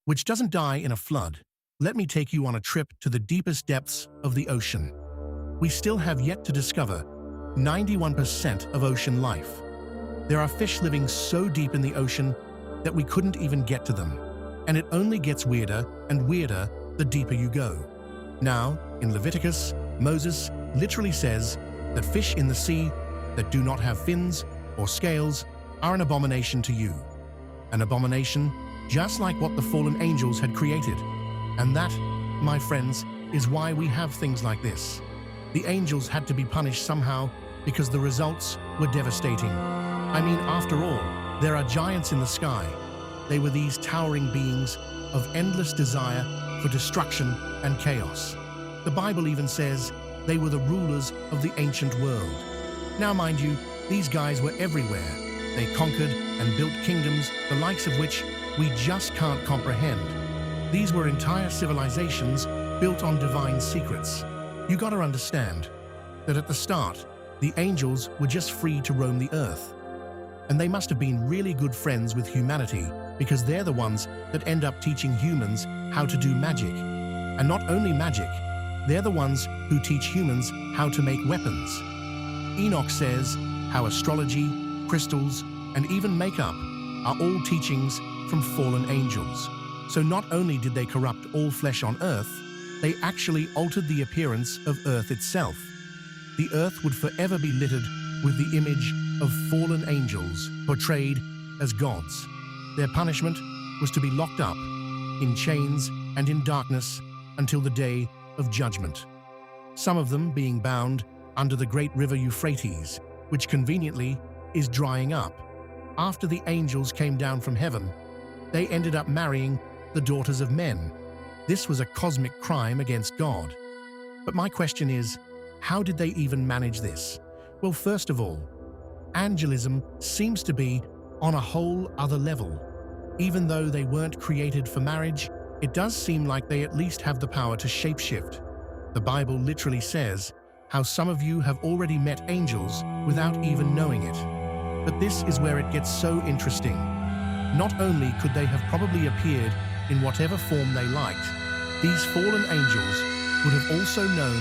which doesn't die in a flood. Let me take you on a trip to the deepest depths of the ocean. We still have yet to discover 91% of ocean life. There are fish living so deep in the ocean that we couldn't even get to them. And it only gets weirder and weirder the deeper you go. Now, in Leviticus, Moses literally says that fish in the sea that do not have fins or scales are an abomination to you. An abomination just like what the fallen angels had created. And that, my friends, is why we have things like this. The angels had to be punished somehow because the results were devastating. I mean, after all, there are giants in the sky. They were these towering beings of endless desire for destruction and chaos. The Bible even says they were the rulers of the ancient world. Now, mind you, these guys were everywhere. They conquered and built kingdoms, the likes of which we just can't comprehend. These were entire civilizations built on divine secrets. You gotta understand that at the start, the angels were just free to roam the earth. And they must have been really good friends with humanity because they're the ones that end up teaching humans how to do magic. And not only magic, they're the ones who teach humans how to make weapons. Enoch says how astrology, crystals, and even makeup are all teachings from fallen angels. So not only did they corrupt all flesh on earth, they actually altered the appearance of earth itself. The earth would forever be littered with the image of fallen angels portrayed as gods. Their punishment was to be locked up in chains and in darkness until the day of judgment. Some of them being bound under the great river Euphrates, which conveniently is drying up. After the angels came down from heaven, they ended up marrying the daughters of men. This was a cosmic crime against God. But my question is, how did they even manage this? Well, first of all, angelism seems to be on a whole other level. Even though they weren't created for marriage, it does seem like they at least have the power to shapeshift. The Bible literally says how some of you have already met angels without even knowing it. But this is where it gets so interesting. Not only could they have probably appeared in whatever form they liked, these fallen angels would have also known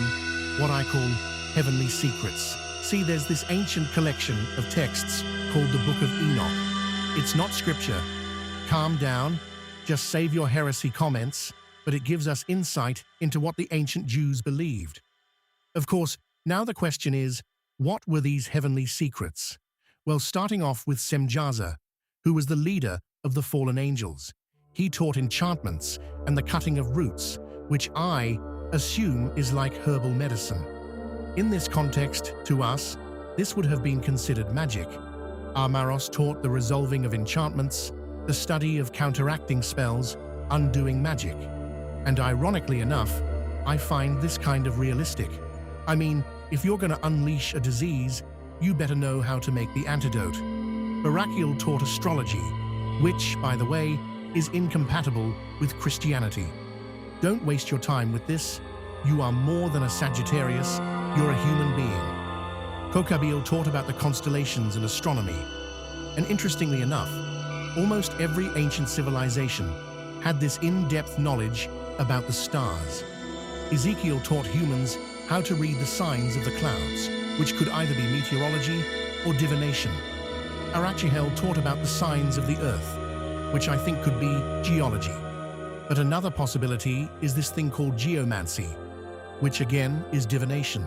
what I call heavenly secrets. See, there's this ancient collection of texts called the Book of Enoch. It's not scripture. Calm down, just save your heresy comments, but it gives us insight into what the ancient Jews believed. Of course, now the question is, what were these heavenly secrets? Well, starting off with Semjaza, who was the leader of the fallen angels. He taught enchantments and the cutting of roots, which I assume is like herbal medicine. In this context, to us, this would have been considered magic. Amaros taught the resolving of enchantments, the study of counteracting spells, undoing magic. And ironically enough, I find this kind of realistic. I mean, if you're going to unleash a disease, you better know how to make the antidote. Barakiel taught astrology, which, by the way, is incompatible with Christianity. Don't waste your time with this. You are more than a Sagittarius, you're a human being. Kokabeel taught about the constellations and astronomy. And interestingly enough, almost every ancient civilization had this in-depth knowledge about the stars. Ezekiel taught humans how to read the signs of the clouds, which could either be meteorology or divination. Arachihel taught about the signs of the earth, which I think could be geology. But another possibility is this thing called geomancy, which again is divination.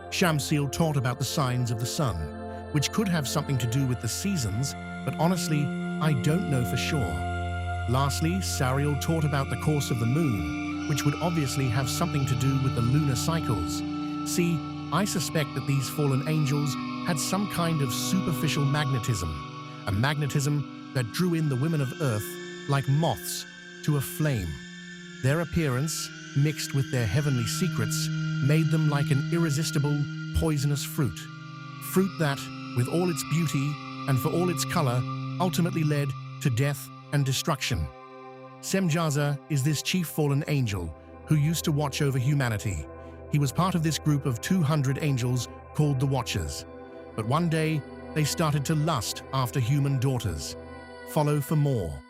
Shamsil taught about the signs of the sun, which could have something to do with the seasons, but honestly, I don't know for sure. Lastly, Sariel taught about the course of the moon, which would obviously have something to do with the lunar cycles. See, I suspect that these fallen angels had some kind of superficial magnetism, a magnetism that drew in the women of Earth like moths to a flame. Their appearance, mixed with their heavenly secrets, made them like an irresistible, poisonous fruit. Fruit that, with all its beauty and for all its color, ultimately led to death and destruction. Semjaza is this chief fallen angel who used to watch over humanity. He was part of this group of 200 angels called the Watchers. But one day, they started to lust after human daughters. Follow for more.